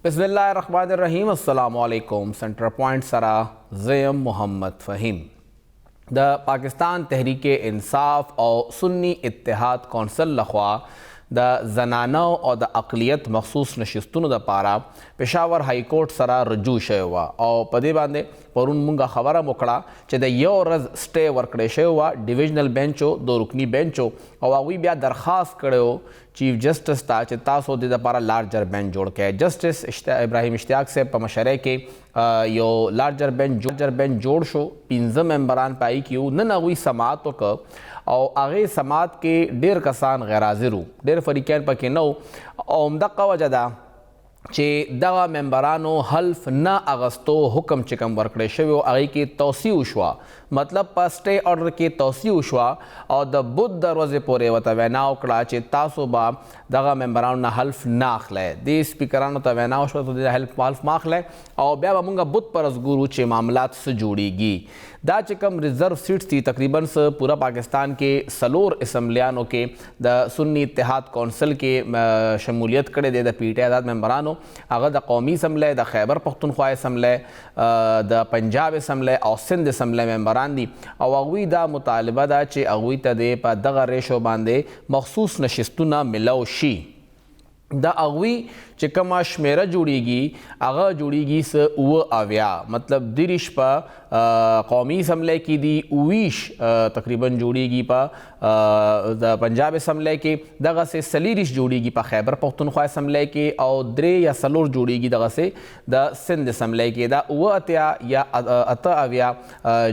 بسم اللہ الرحمن الرحیم. السلام علیکم. سنٹر پوائنٹ سرا زیم محمد فہیم. دا پاکستان تحریک انصاف اور سنی اتحاد کونسل لخوا دا زنانو اور دا اقلیت مخصوص نشستونو دا پارا پشاور ہائی کورٹ سرا رجوع شوی وا او پدې باندې پرون مونږه خبره وکړه چې د یو ورځ سټے ورکړی شوی وا ډیویژنل بینچو دو رکنی بینچو او هغوی بیا درخواست کړی چیف جسٹس ته چې تاسو د دپاره لارجر بینچ جوړ کړئ. جسٹس ابراهیم اشتیاق صاحب په مشرۍ کې یو لارجر بینچ جوړ شو. 15 ممبران پای کیو. نن هغوی سماعت وکړه او هغې سماعت کې ډېر کسان غیر حاضر وو، ډېر فریقین پکې نه وو او همدغه وجه ده چې دغه ممبرانو حلف نه اغستو حکم چې کوم ورکړی شوی و هغې کې توسیع وشوه. مطلب په سټے آرډر کې توسیع وشوه او د بود د ورځې پورې ورته وینا وکړه چې تاسو به دغه ممبرانو نه حلف نه اخلی. دې سپیکرانو ته وینا وشوه ته د حلف ما اخلی او بیا به مونږ بود پر ورځ ګورو چې معاملات څه جوړیږي. دا چې کوم ریزرو سیټس دي تقریباً پورا پاکستان کې سلور اسمبلیانو کې د سنی اتحاد کونسل کې شمولیت کړی دی د پی ټی آزاد ممبرانو. هغه د قومي اسمبلی، د خیبر پختونخوا اسمبلی، د پنجاب اسمبلی او سندھ اسمبلی ممبران دي او هغوی دا مطالبه ده چې هغوی ته د په دغه ریشو باندې مخصوص نشستونه ملو شي. دا هغوی چې کومه شمیره جوړیږي هغه جوړیږي څه 79، مطلب 30 په قومي اسمبلی کې دي، 29 تقریبا جوړیږي په د پنجاب اسمبلی کې، دغسې 40 جوړیږي په خیبر پختونخوا اسمبلی کې او 3 یا 4 جوړیږي دغسې د سندھ اسمبلی کې. دا 78 یا 78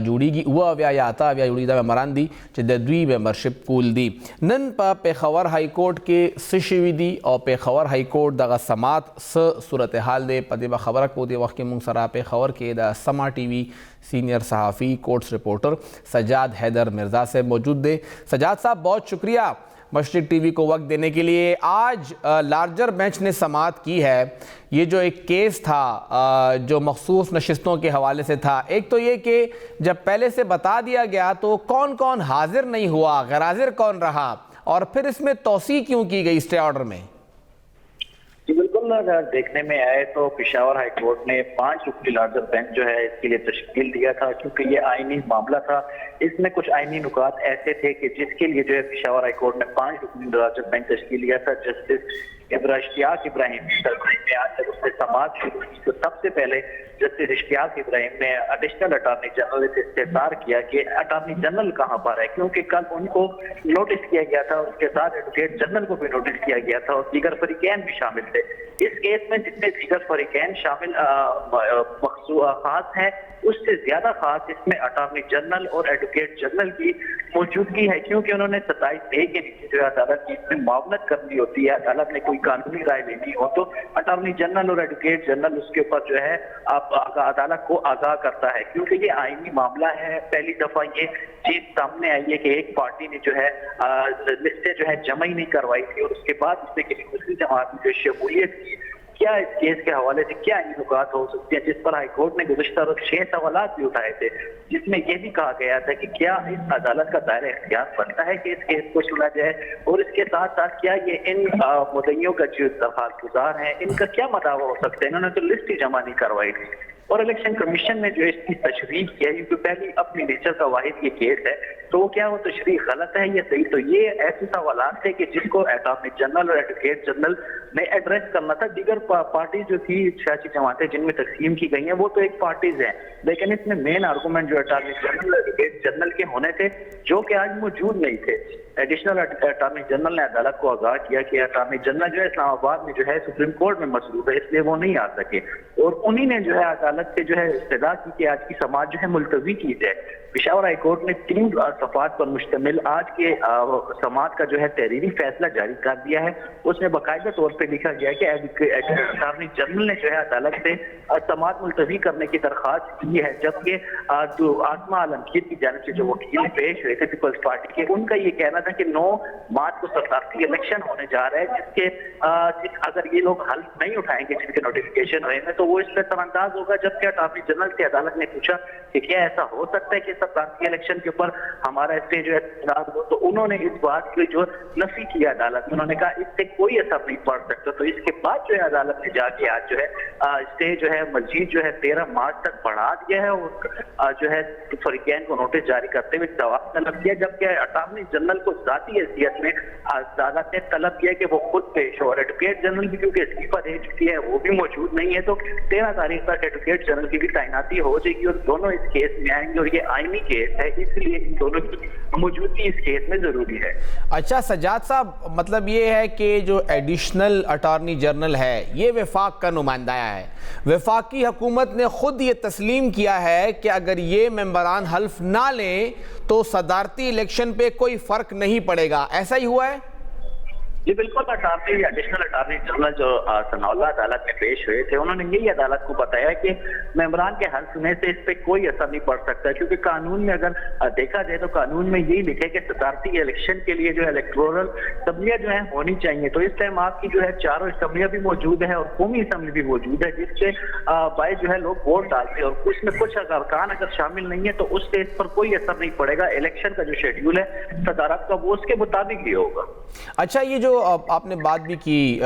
جوړیږي، 78 یا 78 جوړیږي دا ممبران دي چې د دوی ممبرشپ کول دي. نن په پیښور هائی کورټ کې څه شوي دي او پیښور هائی کورټ دغه سماعت څه صورتحال دی په دې به خبره کوو. دې وخت کې موږ سره پیښور کې د سما ټي وي سینئر صحافی کورٹس رپورٹر سجاد حیدر مرزا سے موجود دے. سجاد صاحب بہت شکریہ مشرق ٹی وی کو وقت دینے کے لیے. آج لارجر بینچ نے سماعت کی ہے. یہ جو ایک کیس تھا جو مخصوص نشستوں کے حوالے سے تھا، ایک تو یہ کہ جب پہلے سے بتا دیا گیا تو کون کون حاضر نہیں ہوا، غیر حاضر کون رہا، اور پھر اس میں توسیع کیوں کی گئی اسٹے آرڈر میں؟ بالکل اگر دیکھنے میں آئے تو پشاور ہائی کورٹ نے 5 رکنی لارجر بینچ جو ہے اس کے لیے تشکیل دیا تھا کیونکہ یہ آئینی معاملہ تھا. اس میں کچھ آئینی نکات ایسے تھے کہ جس کے لیے جو ہے پشاور ہائی کورٹ نے 5 رکنی لارجر بینچ تشکیل دیا تھا. جسٹس اشتیاق ابراہیم نے آج جب اس سے سماعت شروع کی تو سب سے پہلے جسٹس اشتیاق ابراہیم نے ایڈیشنل اٹارنی جنرل سے استفسار کیا کہ اٹارنی جنرل کہاں پر ہے، کیونکہ کل ان کو نوٹس کیا گیا تھا، اس کے ساتھ ایڈوکیٹ جنرل کو بھی نوٹس کیا گیا تھا اور دیگر فریقین بھی شامل تھے. اس کیس میں جتنے دیگر فریقین شامل خاص ہیں اس سے زیادہ خاص اس میں اٹارنی جنرل اور ایڈوکیٹ جنرل کی موجودگی ہے، کیونکہ انہوں نے 27 مئی کے نیچے جو ہے عدالت کی اس میں معاونت کرنی ہوتی ہے. عدالت نے کوئی قانونی رائے لینی ہو تو اٹارنی جنرل اور ایڈوکیٹ جنرل اس کے اوپر جو ہے عدالت کو آگاہ کرتا ہے. کیونکہ یہ آئینی معاملہ ہے، پہلی دفعہ یہ چیز سامنے آئی ہے کہ ایک پارٹی نے جو ہے لسٹیں جو ہے جمع ہی نہیں کروائی تھی اور اس کے بعد اس میں کسی دوسری جماعت میں جو شمولیت کی. کیا اس کیس کے حوالے سے کیا نکات ہو سکتی ہیں، جس پر ہائی کورٹ نے گزشتہ روز 6 سوالات بھی اٹھائے تھے، جس میں یہ بھی کہا گیا تھا کہ کیا اس عدالت کا دائرہ اختیار بنتا ہے کہ اس کیس کو سنا جائے، اور اس کے ساتھ ساتھ کیا یہ ان مدعیوں کا جو درخواست گزار ہیں ان کا کیا مداوع ہو سکتا ہے. انہوں نے تو لسٹ ہی جمع نہیں کروائی تھی. اور الیکشن کمیشن نے جو اس کی تشریح کی ہے کیونکہ پہلی اپنی نیچر کا واحد یہ کیس ہے تو کیا وہ تشریح غلط ہے یا صحیح. تو یہ ایسے سوالات تھے کہ جس کو اٹارنی جنرل اور ایڈوکیٹ جنرل نے ایڈریس کرنا تھا. دیگر پارٹیز جو تھی سیاسی جماعتیں جن میں تقسیم کی گئی ہیں وہ تو ایک پارٹیز ہیں، لیکن اس میں مین آرگومنٹ جو اٹارنی جنرل اور ایڈوکیٹ جنرل کے ہونے تھے جو کہ آج موجود نہیں تھے. ایڈیشنل اٹارنی جنرل نے عدالت کو آگاہ کیا کہ اٹارنی جنرل جو ہے اسلام آباد میں جو ہے سپریم کورٹ میں مصروف ہے، اس لیے وہ نہیں آ سکے اور انہی نے جو ہے عدالت سے جو ہے استدعا کی کہ آج کی سماعت جو ہے ملتوی کی جائے. پشاور ہائی کورٹ نے 3 صفحات پر مشتمل آج کے سماعت کا جو ہے تحریری فیصلہ جاری کر دیا ہے. اس میں باقاعدہ طور پہ لکھا گیا کہ اٹارنی جنرل نے جو ہے عدالت سے سماعت ملتوی کرنے کی درخواست کی ہے، جبکہ جو آسما عالمگیر کی جانب سے جو وکیل پیش ہوئے تھے پیپلز پارٹی کے، ان کا یہ کہنا تھا تھا کہ 9 مارچ کو صدارتی الیکشن ہونے جا رہا ہے، جس کے اگر یہ لوگ حلف نہیں اٹھائیں گے جن کے نوٹیفیکیشن ہوئے ہیں تو وہ اس پہ سر انداز ہوگا، جبکہ اٹارنی جنرل سے عدالت نے پوچھا کہ کیا ایسا ہو سکتا ہے کہ صدارتی الیکشن کے اوپر ہمارا اسٹے جو ہے اعتراض ہو، تو انہوں نے اس بات کی جو نفی کیا عدالت میں، انہوں نے کہا اس سے کوئی اثر نہیں پڑ سکتا۔ تو اس کے بعد جو ہے عدالت نے جا کے آج جو ہے اسٹے جو ہے مزید جو ہے 13 مارچ تک بڑھا دیا ہے اور جو ہے فریقین کو نوٹس جاری کرتے ہوئے جواب طلب کیا، جبکہ اٹارنی جنرل کو ذاتی حیثیت میں عدالت نے طلب کیا کہ وہ خود پیش ہو، اور ایڈوکیٹ جنرل بھی کیونکہ استعفیٰ دے چکی ہے وہ بھی موجود نہیں ہے، تو 13 تاریخ تک ایڈوکیٹ جنرل کی بھی تعیناتی ہو جائے گی اور دونوں اس کیس میں آئیں گے، اور یہ آئینی کیس ہے اس لیے ان دونوں کی موجودگی اس کیس میں ضروری ہے۔ اچھا سجاد صاحب، مطلب یہ ہے کہ جو ایڈیشنل اٹارنی جنرل ہے یہ وفاق کا نمائندہ ہے، وفاقی حکومت نے خود یہ تسلیم کیا ہے کہ اگر یہ ممبران حلف نہ لیں تو صدارتی الیکشن پہ کوئی فرق نہیں پڑے گا، ایسا ہی ہوا ہے؟ جی بالکل، ایڈیشنل اٹارنی جنرل جو ثناء اللہ عدالت میں پیش ہوئے تھے انہوں نے یہی عدالت کو بتایا کہ ممبران کے حلف ہونے سے اس پہ کوئی اثر نہیں پڑ سکتا، کیونکہ قانون میں اگر دیکھا جائے تو قانون میں یہی لکھے کہ صدارتی الیکشن کے لیے جو ہے الیکٹورل اسمبلیاں جو ہیں ہونی چاہیے، تو اس ٹائم آپ کی جو ہے چاروں اسمبلیاں بھی موجود ہیں اور قومی اسمبلی بھی موجود ہے، جس سے باعث جو ہے لوگ ووٹ ڈالتے ہیں، اور اس میں کچھ ارکان اگر شامل نہیں ہے تو اس سے اس پر کوئی اثر نہیں پڑے گا۔ الیکشن کا جو شیڈیول ہے صدارت کا وہ اس کے مطابق ہی ہوگا۔ اچھا، یہ جو آپ نے بات بھی کی،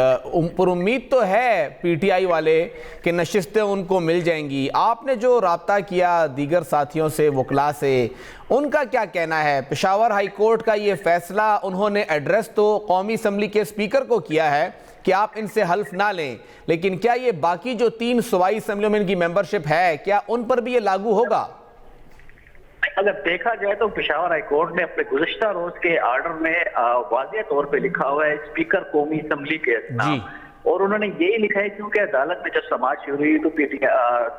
پر امید تو ہے پی ٹی آئی والے کہ نشستیں ان کو مل جائیں گی، آپ نے جو رابطہ کیا دیگر ساتھیوں سے، وکلاء سے، ان کا کیا کہنا ہے؟ پشاور ہائی کورٹ کا یہ فیصلہ انہوں نے ایڈریس تو قومی اسمبلی کے اسپیکر کو کیا ہے کہ آپ ان سے حلف نہ لیں، لیکن کیا یہ باقی جو 3 صوبائی اسمبلیوں میں ان کی ممبرشپ ہے کیا ان پر بھی یہ لاگو ہوگا؟ اگر دیکھا جائے تو پشاور ہائی کورٹ نے اپنے گزشتہ روز کے آرڈر میں واضح طور پہ لکھا ہوا ہے اسپیکر قومی اسمبلی کے نام، اور انہوں نے یہی لکھا ہے کیونکہ عدالت میں جب سماعت شروع ہوئی تو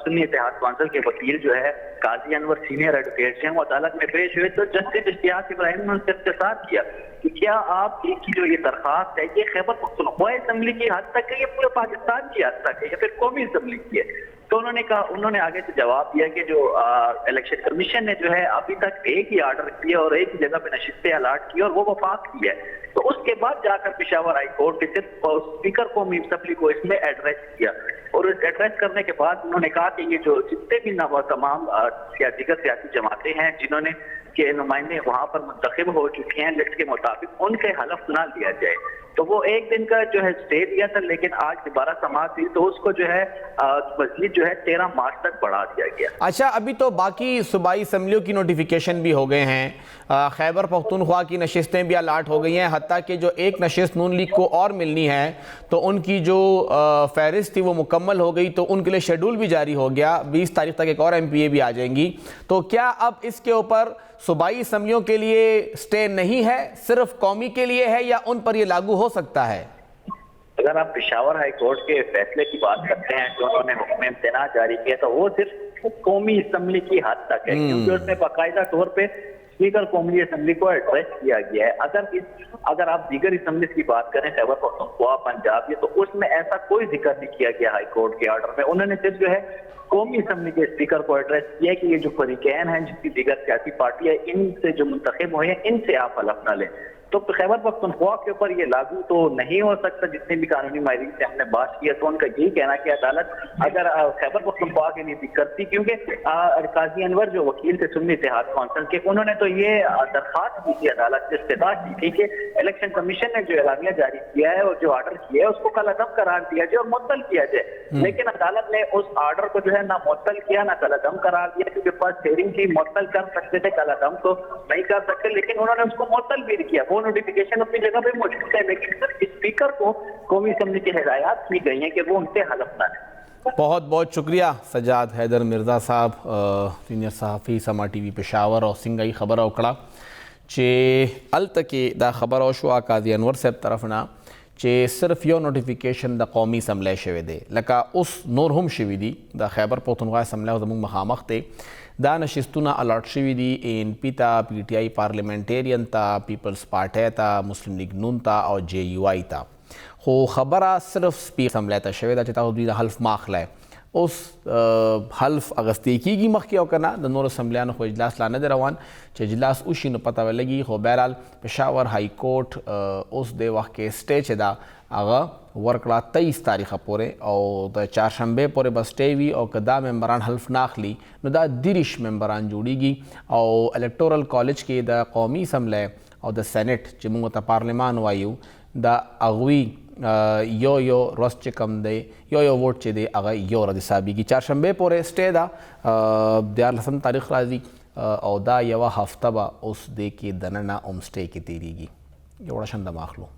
سنی اتحاد کونسل کے وکیل جو ہے قاضی انور سینئر ایڈوکیٹ ہیں وہ عدالت میں پیش ہوئے، تو جسٹس اشتیاق ابراہیم نے ان سے استفسار کیا کہ کیا آپ کی جو یہ درخواست ہے یہ خیبر پختونخوا اسمبلی کی حد تک ہے یا پورے پاکستان کی حد تک ہے یا پھر قومی اسمبلی کی ہے؟ تو انہوں نے آگے سے جواب دیا کہ جو الیکشن کمیشن نے جو ہے ابھی تک ایک ہی آرڈر کیا اور ایک ہی جگہ پہ نشستیں الاٹ کی اور وہ وفاق کی ہے، تو اس کے بعد جا کر پشاور ہائی کورٹ نے صرف اسپیکر قومی اسمبلی کو اس میں ایڈریس کیا، اور اس ایڈریس کرنے کے بعد انہوں نے کہا کہ یہ جو جتنے بھی تمام دیگر سیاسی جماعتیں ہیں جنہوں نے کے نمائندے وہاں پر منتخب ہو چکے ہیں لسٹ کے مطابق، ان کے حلف نہ لیا جائے، تو وہ ایک دن کا جو ہے اسٹے دیا تھا، لیکن آج دوبارہ سماعت ہوئی تو اس کو جو ہے مزید جو ہے 13 مارچ تک بڑھا دیا گیا۔ اچھا، ابھی تو باقی صوبائی اسمبلیوں کی نوٹیفیکیشن بھی ہو گئے ہیں، خیبر پختونخوا کی نشستیں بھی الاٹ ہو گئی ہیں، حتیٰ کہ جو ایک نشست نون لیگ کو اور ملنی ہے تو ان کی جو فہرست تھی وہ مکمل ہو گئی، تو ان کے لیے شیڈول بھی جاری ہو گیا، 20 تاریخ تک ایک اور ایم پی اے بھی آ جائیں گی، تو کیا اب اس کے اوپر صوبائی اسمبلیوں کے لیے سٹے نہیں ہے، صرف قومی کے لیے ہے، یا ان پر یہ لاگو ہو سکتا ہے؟ اگر آپ پشاور ہائی کورٹ کے فیصلے کی بات کرتے ہیں جو انہوں نے حکم امتناع جاری کیا تو وہ صرف قومی اسمبلی کی حد تک ہے، کیونکہ اس میں باقاعدہ طور پہ اسپیکر قومی اسمبلی کو ایڈریس کیا گیا ہے۔ اگر آپ دیگر اسمبلیز کی بات کریں خیبر پختونخوا، پنجاب، تو اس میں ایسا کوئی ذکر نہیں کیا گیا ہائی کورٹ کے آرڈر میں، انہوں نے صرف جو ہے قومی اسمبلی کے اسپیکر کو ایڈریس کیا کہ یہ جو فریقین ہیں جس کی دیگر سیاسی پارٹی ہے ان سے جو منتخب ہوئے ہیں ان سے آپ حلف نہ لیں، تو خیبر پختونخوا کے اوپر یہ لاگو تو نہیں ہو سکتا۔ جتنے بھی قانونی ماہرین سے ہم نے بات کیا تو ان کا یہی کہنا کہ عدالت اگر خیبر پختونخوا کے لیے بھی کرتی، کیونکہ قاضی انور جو وکیل تھے سنی اتحاد کونسل کے، انہوں نے تو یہ درخواست کی تھی عدالت سے، استدعا کی تھی کہ الیکشن کمیشن نے جو اعلامیہ جاری کیا ہے اور جو آرڈر کیا ہے اس کو کالعدم قرار دیا جائے اور معطل کیا جائے، لیکن عدالت نے اس آرڈر کو جو ہے نہ معطل کیا نہ کالعدم قرار دیا، کیونکہ فرسٹ ہیئرنگ کی معطل کر سکتے تھے، کالعدم تو نہیں کر سکتے، لیکن انہوں نے اس کو معطل بھی کیا، وہ نوٹیفیکیشن اپنی جگہ پہ موجود ہے، لیکن صرف اسپیکر کو قومی اسمبلی کی ہدایات کی گئی ہیں کہ وہ ان سے حلف نہ لیں۔ بہت بہت شکریہ سجاد حیدر مرزا صاحب، سینئر صحافی سما ٹی وی پشاور، اور سنگائی خبر اوکڑا چے التکی دا خبر اوشوا قاضی انور صاحب طرفنا چے صرف یو نوٹیفیکیشن دا قومی اسمبلی شوی دے لکا اس نور هم شوی دی دا خیبر پختونخوا اسمبلی زمون مخامخ تے دا نشستونه الاٹ شوی دی این پی تا، پی ٹی آئی پارلیمنٹیرین تا، پیپلز پارٹی تا، مسلم لیگ نون تا او جے یو آئی تا، خو خبره صرف سپیکر اسمبلی تا شوی دا چې تاسو دوی دا حلف ماخلی اوس حلف اغستی کیږي مخکې او کنه د نور اسمبلیانو خو اجلاس لا نه دی روان چې اجلاس وشي نو پته ولګي. خو بهرحال پېښور های کورټ اوس د وخت کې سټې چې ده هغه ورکړه 23 تاریخه پورې او د چهارشنبې پورې به سټې وي او که دا ممبران حلف نه اخلي نو دا 30 ممبران جوړیږي او الکټورل کالج کې د قومي اسمبلی او د سینټ چې موږ ته پارلمان وایو دا هغوی یو ورځ چې کم دی یو ووټ چې دی هغه یو ورځ حسابېږي. چهارشنبې پورې سټې ده 14 تاریخ راځي او دا یوه هفته به اوس دې کې دننه هم سټې کې تېرېږي. یو وړه شنده اخلو.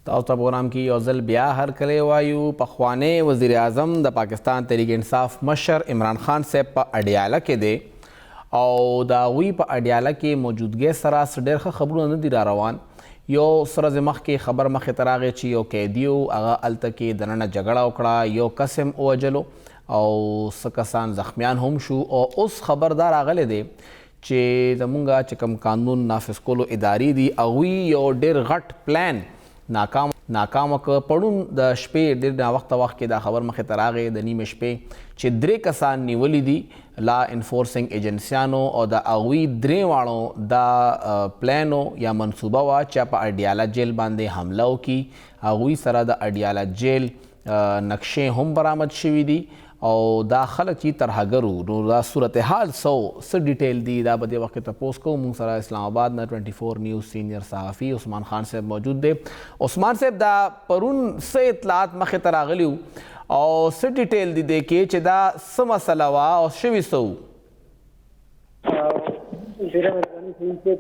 تاسو ته پروګرام کې یو ځل بیا هرکلی وایو. پخوانی وزیر اعظم د پاکستان تحریک انصاف مشر عمران خان صاحب په اډیاله کې دی او د هغوی په اډیاله کې موجودګۍ سره څه ډېر ښه خبرونه نه دي را روان. یو څه ورځې مخکې خبر مخې ته راغی چې یو قیدي و هغه هلته کې دننه جګړه وکړه، یو کس هم ووجلو او څه کسان زخمیان هم شو. او اوس خبر دا راغلی دی چې زمونږ چې کوم قانون نافذ کولو ادارې دي هغوی یو ډېر غټ پلان ناکامه که پړون د شپې ډېر ناوخته وخت کې دا خبر مخې ته راغی د نیمې شپې چې 3 کسان نیولي دي لا انفورسنګ ایجنسیانو او د هغوی 3 واړو دا پلانو یا منصوبه وه چې په اډیاله جیل باندې حمله وکړي. هغوی سره د اډیاله جیل نقشې هم برآمد شوي دي او دا خلک چې ترهګرو نو دا صورتحال څه ډیټیل دي دا به دې وخت کې تپوس کوو. موږ سره اسلام آباد نه 24 نیوز سینئر صحافي عثمان خان صاحب موجود دی. عثمان صاحب دا پرون څه اطلاعات مخې ته راغلي وو او څه ډیټیل دي دې کې چې دا څه مسله وه او شوي څه وو؟ ډېره مهرباني کوم صاحب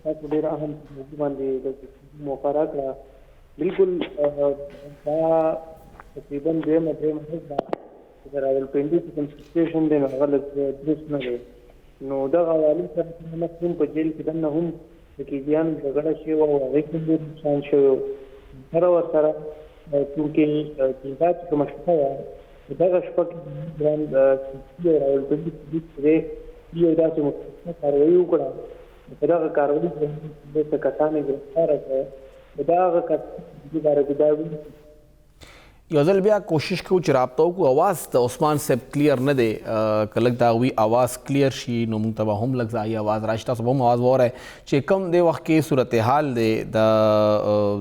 تاسو ډېر اهم موضوع باندې موقع راکړه. بلکل دا تقریبا درېیمه ده د راولپنډي چې کوم سچویشن دی نو هغه لږ درست نه دی. نو دغه حوالې سره مخکې هم په جیل کې دننه هم د قیدیانو جګړه شوې وه او هغې کې هم ډېر نقصان شوی و. سره ورسره چونکې دا چې کومه شپه وه په دغه شپه کې راولپنډي پولیس چې دی یو داسې مستقیمه کاروایي وکړه. په دغه کاروایي کې څه کسان یې ګرفتاره کړه. په دغه کسانو باره کې دا یو ځل بیا کوشش کوو چې رابطه وکړو. اواز د عثمان صاحب کلیر نه دی که لږ د هغوی اواز کلیر شي نو موږ ته به هم لږ ځایي اواز راشي. تاسو به هم اواز واورئ چې کوم دې وخت کې صورتحال دی د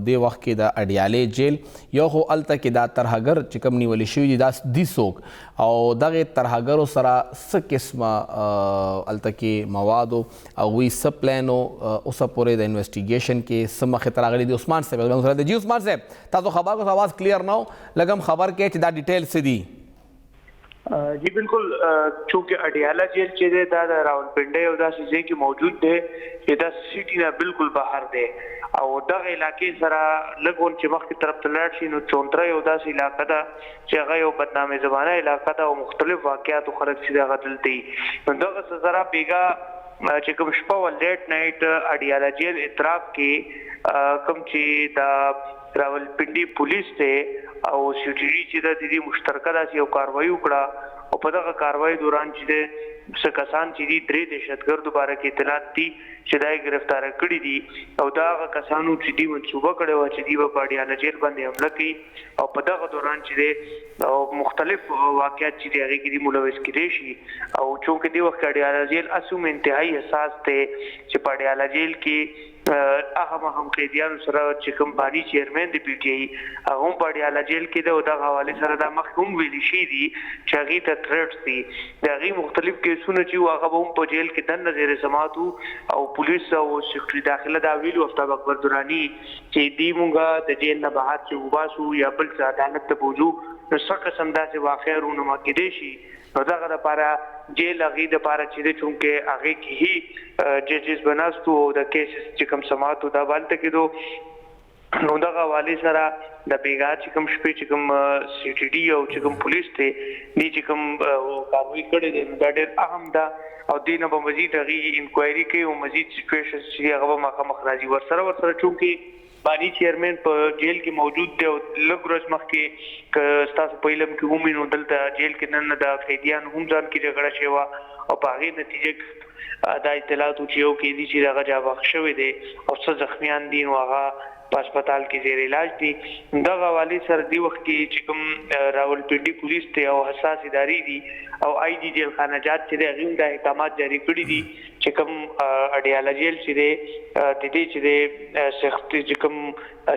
دې وخت کې د اډیالې جیل یو خو هلته کې دا ترهګر چې کوم نیولي شوي دي دا دي څوک او دغې ترهګرو سره څه قسمه هلته کې موادو هغوی څه پلانو اوسه پورې د انویسټیګیشن کې څه مخې ته راغلي دي. عثمان صاحب زموږ سره دی. جی عثمان صاحب تاسو خبر کو اواز کلیر نه و لږ هم خبر کې چې دا ډیټیل څه دي؟ جی بالکل چونکې اډیاله جیل چې دی دا د راولپنډۍ او داسې ځای کې موجود دی چې دا سټي نه بالکل بهر دی او دغه علاقې سره لږ چې مخکې طرف ته لاړ شي نو چونتره یو داسې علاقه ده چې هغه یو بدنامې زبانه علاقه ده او مختلف واقعاتو خلک چې دغه دلته وي. نو دغه ذرا بیګا چې کوم شپه و لیټ نایټ اډیاله جیل اطراف کې کوم چې دا راولپنډي پولیس ته او سیټي چې د دې مشترکه داسې یو کاروایي وکړه او په دغه کاروایي دوران چې څه کسان چې دي 3 دهشتګردو باره کې اطلاعات دي چې دا یې ګرفتاره کړي دي او دا هغه کسانو چې دي منصوبه کړې وه چې دي به په اډیاله جیل باندې حمله کوي او په دغه دوران چې دی مختلف واقعات چې دي هغې کې دي ملوث کېدی شي. او چونکې دې وخت کې اډیاله جیل اصوم انتهایي حساس دی چې په اډیاله جیل کې هغه قیدیانو سره چې کوم باني چیرمن دی پی ټي آی هغه هم په اډیاله جیل کې دی او دغه حوالې سره دا مخکې هم ویلي شوي دي چې هغې ته تھریټس دي د هغې مختلف کیسونه چې وو هغه به هم په جیل کې دننه زیر سماعت او پولیس او سیکورټي داخله دا ویلي افتاب اکبر دراني چې دې مونږه د جیل نه بهر چې وباسو یا بل څه عدالت ته بوځو نو څه قسم داسې واقع رونما کېدی شي. نو دغه دپاره جیل هغې دپاره چې دی چونکې هغې کې هي ججز بناستو او د کیسز چې کوم سماعتو دا به هلته کېدو نو دغه حوالې سره د بیګا چې کوم شپې چې کوم سی ټي ډي او چې کوم پولیس دی دې چې کوم کاروایي کړې دی دا ډېر اهم ده او دې نه به مزید هغې انکوایري کوي او مزید سچویشنز چې هغه به مخامخ راځي. ورسره چونکې بانی چیئرمین په جیل کې موجود دی او لږ ورځ مخکې ستاسو په علم کې ومینو دلته جیل کې نن د قیدیانو هم ځان کې جګړه شوې وه او په هغې نتیجه دا اطلاعات و چې یو قیدي چې دغه جابخ شوی دی او څه زخمیان دي نو هغه په هسپتال کې زیر علاج دي. دغه حوالې سره دې وخت کې چې کوم راولپنډي پولیس دی او حساس ادارې دي او آی جي جیل خانه جات چې دی هغوی هم دا احکامات جاري کړي دي چې کوم اډیاله جیل چې دی د دې چې دی سخت چې کوم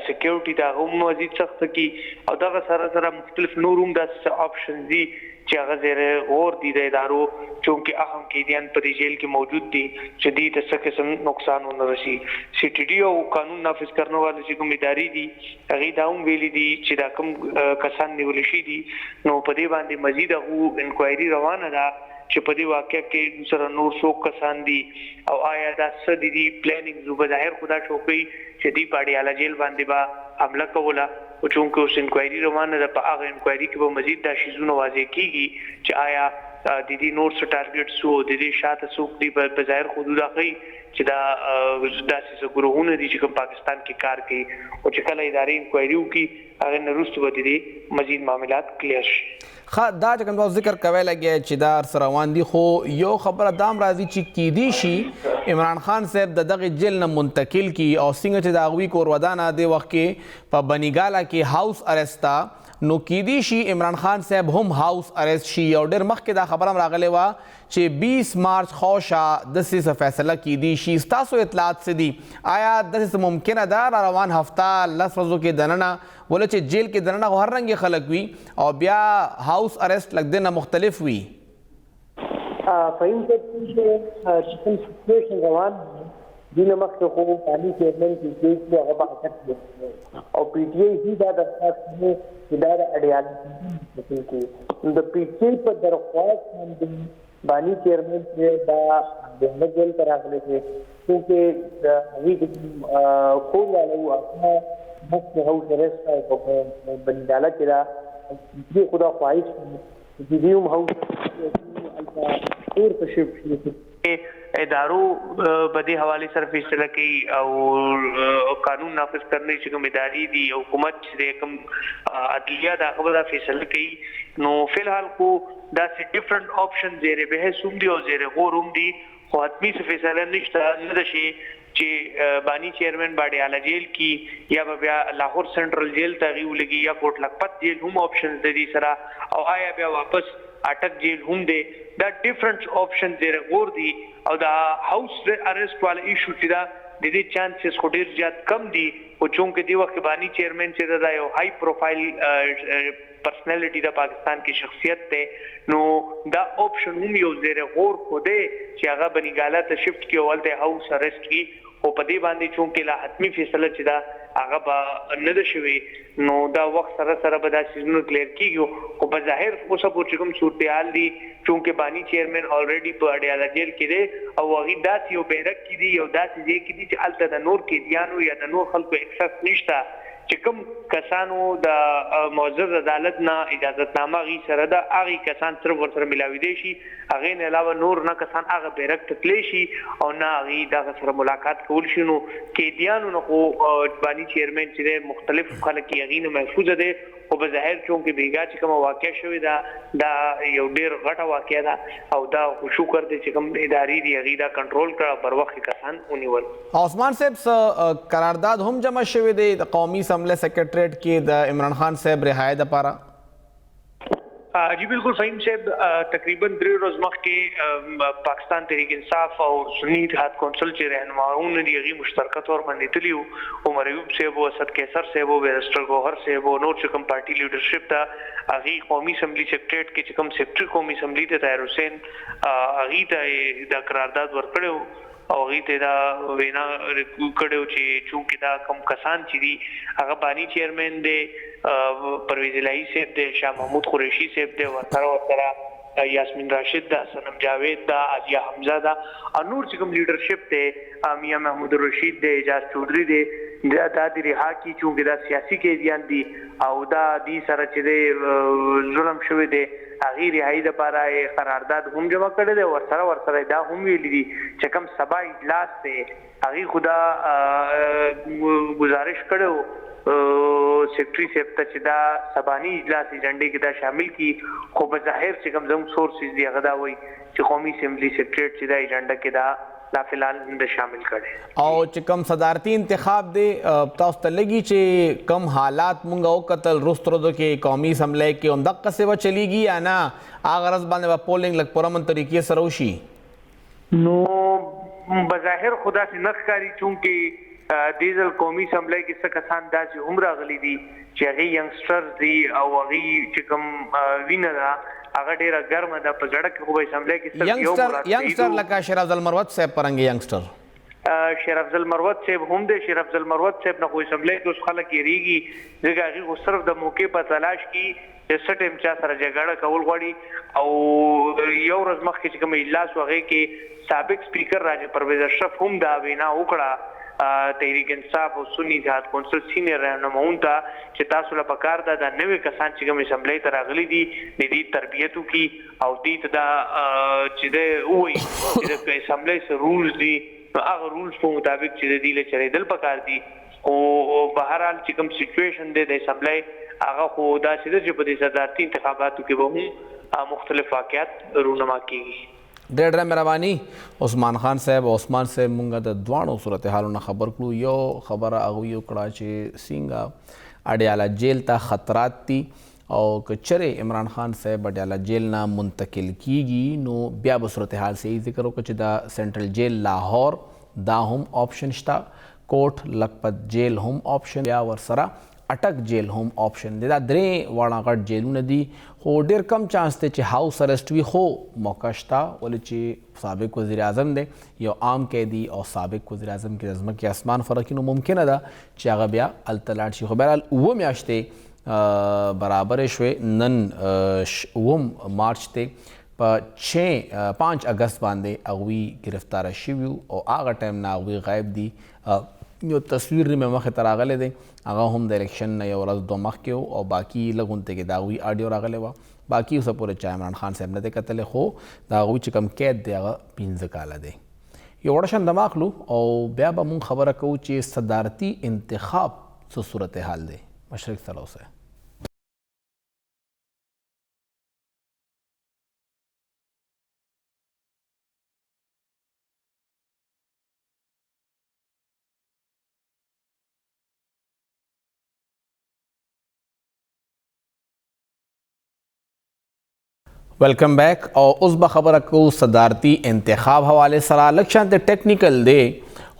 سکیورټي دا هم مزید سخت کړي او دغه سره سره مختلف نور هم داسې آپشنز دي چې هغه زیر غور دي د ادارو چونکې اهم قیدیان په دې جیل کې موجود دي چې دې ته څه قسم نقصان ونه رسي. سی ټي ډي او قانون نافذ کرنے والے چې کوم ادارې دي هغوی دا هم ویلي دي چې دا کوم کسان نیولی شي دي نو په دې باندې مزید هغو انکوایري روانه ده چې په دې واقعه کې سره نور څوک کسان دي او آیا دا څه دي پلانینګ زو بظاهر خدا شوقي چې دې په اډیاله جیل باندې به حمله کوله او چونکې اوس انکوایري روانه ده په هغه انکوایري کې به مزید دا شیزونه واضح کیږي چې آیا د دې نور څه ټارګټ سو د دې شاته څوک دي په ظاهر حدود هغوی چې دا داسې ګروهونه دي چې کوم پاکستان کې کار کوي او چې کله ادارې انکوایري وکړي هغې نه وروسته به د دې مزید معاملات کلیر شي. ښه دا چې کوم تاسو ذکر کوی لګیا چې دا ورسره روان دي خو یو خبره دا هم راځي چې کیدی شي عمران خان صاحب د دغه جیل نه منتقل کی او څنګه چې د هغوی کور ودانه دې وخت کې په بنیګاله کې هاوس ارسټ ته نو کیدی شي عمران خان صاحب هم هاوس ارسټ شي او ډېر مخکې دا خبره هم راغلی وه چې 20 مارچ خوشا داسې څه فیصله کیدی شي. ستاسو اطلاعات څه دي؟ آیا داسې ممکنه ده را روان هفته 10 ورځو کې دننه ولې چې جیل کې دننه خو هر رنګې خلک وي او بیا هاوس ارسټ لږ دې نه مختلف وي؟ فهیم صاحب چې کوم سچویشن روان دي نه مخکې خو پالي چیرمین کې چې هغه په حرکت کې او پی ټي آی هی دا درخواست کوي چې دا د اډیاله کې د پی ټي آی په درخواست باندې بانی چیرمین چې دا د جیل ته راغلی دی چونکې هغوی چې کور والا وو هغه مخکې هاوس ارسټ او په بنیګاله کې دا دې خدا خواهش چې دې هم هاوس هلته کور ته شفټ شي. ادارو په دې حوالې سره فیصله کوي او قانون نافذ کرنے چې کوم ادارې دي حکومت چې کوم عدلیه دا خبره فیصله کوي نو فی الحال کو داسې ډیفرنٹ آپشن زیر بحث هم دي او زیر غور هم دي خو حتمی څه فیصله نشته نه ده چې بانی چیئرمین باډیاله جیل کې یا بیا لاهور سنټرل جیل ته هغوی ولګي یا کوټ لکھپت جیل هم آپشنز د دې سره او آیا بیا واپس اٹک جیل هم دی دا ډیفرنٹ آپشن زیر غور دي او دا هاوس ارسټ والا ایشو چې دا د دې چانسز خو ډېر زیات کم دي خو چونکې دې وخت بانی چیئرمین چې دا یو های پروفایل پرسنالټي د پاکستان کې شخصیت دی نو دا آپشن هم یو زیر غور خو دی چې هغه بنیګاله ته شفټ کړي او هلته هاوس ارسټ کړي خو په دې باندې چونکې لا حتمي فیصله چې دا هغه به نه ده شوې نو دا وخت سره سره به دا سیزونه کلیر کېږي خو په ظاهر اوسه پورې چې کوم صورتحال دي چونکې بانی چیئرمین آلریډي په اډیاله جیل کې دی او هغوی داسې یو بیرک کې دي یو داسې ځای کې دي چې هلته د نور قیدیانو یا د نور خلکو اکسس نشته چې کوم کسانو د معزز عدالت نه اجازتنامه هغوی سره ده هغوی کسان صرف ورسره ملاویدی شي هغې نه علاوه نور نه کسان هغه بیرک ته تللی شي او نه هغوی دغه سره ملاقات کول شي نو قیدیانو نه خو بانی چیئرمین چې دی مختلف خلک یې هغوی نه محفوظه دی خو په ظاهر چونکې بیګا چې کومه واقع شوې ده دا یو ډېر غټه واقع ده او دا شکر دی چې کوم ادارې دي هغوی دا کنټرول کړه بر وخت کسان ونیول. عثمان صاحب قرارداد هم جمع شوی دی د قومي اسمبلی سیکرټریټ کې د عمران خان صاحب رهایی دپاره؟ جی بالکل فہیم صاحب تقریباً 3 ورځې مخکې پاکستان تحریک انصاف او سنی اتحاد کونسل چې رهنماونه دي هغوی مشترکه طور باندې تلي وو عمر ایوب صاحب او اسد قیصر صاحب او بیرسټر ګوهر صاحب او نور چې کوم پارټي لیډرشپ ته هغوی قومي اسمبلی سیکرټریټ کې چې کوم سیکرټري قومي اسمبلی ته طاهر حسین هغوی ته دا قرارداد ورکړی و او هغوی ته دا وینا کړی و چې چونکې دا کوم کسان چې دي هغه بانی چیئرمین دی پرویز الهی صاحب دی شاه محمود قریشي صاحب دی ورسره یاسمین راشد دا صنم جاوید دا عالیہ حمزه دا او نور چې کوم لیډرشپ دی میاں محمود الرشید دی اعجاز چودھری دی دا د رها کی چونکې دا سیاسي قیدیان دي او دا دې سره چې دی ظلم شوی دی هغوی رهایي دپاره قرارداد هم جمع کړی دی ورسره دا هم ویلي دي چې کوم سبا اجلاس دی هغه خدا گزارش کړو سیکرټری صاحب ته چې دا سبانی اجلاس ایجنډې کې دا شامل کی، خو بظاهر چې کوم زموږ سورسز دی هغه دا وایي چې قومي اسمبلی سیکرټریټ چې دا ایجنډا کې دا لا فلحال نه شامل کړي. او چې کم صدارتی انتخاب دی تاسو ته لګي چې کم حالات مونږ او قتل رسترو کې قومي اسمبلی کې هم دغه څه به چلیږي یا نه هغه غرض باندې به پولینګ لږ پرامن طریقې سره وشي؟ نو بظاهر خدا سے نخ کاری چونکہ دیزل قومی اسمبلی کې څه کسان داسې هم راغلي دي چې هغه ینګسټرز دي او هغه چې کوم وینه ده هغه ډیره ګرمه ده په ګړه کې خو اسمبلی کې صرف یو ینګسټر لکه شیر افضل مروت صاحب پرنګ ینګسټر شیر افضل مروت صاحب هم دی. شیر افضل مروت صاحب نه خو اسمبلی کې اوس خلک یریږي ځکه هغې خو صرف د موقع په تلاش کې چې څه ټایم چا سره جګړه کول غواړي. او یو ورځ مخکې چې کوم اجلاس و هغې کې سابق سپیکر راجع پرویز اشرف هم دا وینا وکړه تحریک انصاف او سنی اتحاد کونسل سینئر رهنماون ته چې تاسو له پکار ده دا نوې کسان چې کوم اسمبلی ته راغلي دي د دې تربیت وکړي او دې ته دا چې دی ووایي چې د اسمبلی څه رولز دي نو هغه رولز په مطابق چې د دې له چلېدل پکار دي. خو بهرحال چې کوم سچویشن دی د اسمبلی هغه خو داسې ده چې په دې صدارتي انتخاباتو کې به هم مختلف واقعات رونما کېږي. ډېر مهرباني عثمان خان صاحب او عثمان صاحب مونږ د دواړو صورتحالونه خبر کړو. یو خبره هغوی وکړه چې څنګه اډیاله جیل ته خطرات دي او که چرې عمران خان صاحب اډیاله جیل نه منتقل کیږي نو بیا به صورتحال صحیح ذکر وکړو چې دا سینټرل جیل لاهور دا هم آپشن شته، کوټ لکپت جیل هم آپشن، بیا ورسره اٹک جیل هم آپشن دی. دا درې واړه غټ جیلونه دي خو ډېر کم چانس دی چې هاوس ارسټ وي، خو موقع شته ولې چې سابق وزیر اعظم دی یو عام قیدي او سابق وزیر اعظم کې د ځمکې اسمان فرق نو ممکنه ده چې هغه بیا هلته لاړ شي. خو بهرحال 9 میاشتې برابرې شوې، نن 9 مارچ دی، په 5 اگست باندې هغوی ګرفتاره شوي او هغه ټایم نه هغوی غایب دي. یو تصویر مې مخې ته راغلی دی هغه هم د الیکشن نه یو ورځ 2 مخکې و او باقي لږ غونته کې د هغوی آډیو راغلی وه. باقي اوسه پورې چا عمران خان صاحب نه دی کتلی خو د هغوی چې کوم قید دی هغه 15 کاله دی. یو وړه شان دم اخلو او بیا به مونږ خبره کوو چې صدارتي انتخاب څه صورتحال دی. مشرق سره اوسئ. ویلکم بیک. او اوس به خبره کوو صدارتي انتخاب حوالې سره. لږ شانته ټیکنیکل دی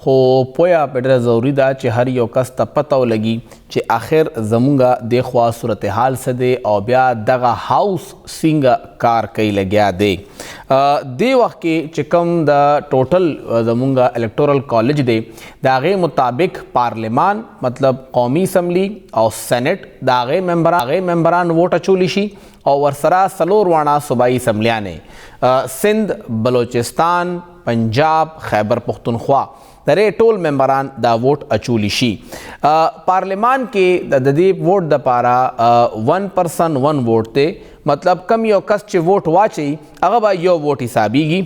خو پویا په ډېره ضروري ده چې هر یو کس ته پته ولګي چې آخر زمونږه دخوا صورتحال څه دی او بیا دغه هاوس څنګه کار کوي لګیا دی. دې وخت کې چې کوم د ټوټل زمونږه الیکټورل کالج دی د هغې مطابق پارلمان مطلب قومي اسمبلی او سینټ د هغې ممبران ووټ اچولی شي او ورسره 4 واړه صوبایي اسمبلیانې سندھ، بلوچستان، پنجاب، خیبر پختونخوا درې ټول ممبران دا ووټ اچولی شي. پارلمان کې د دې ووټ دپاره 1 person 1 ووټ دی، مطلب کم یو کس چې ووټ واچي هغه به یو ووټ حسابیږي.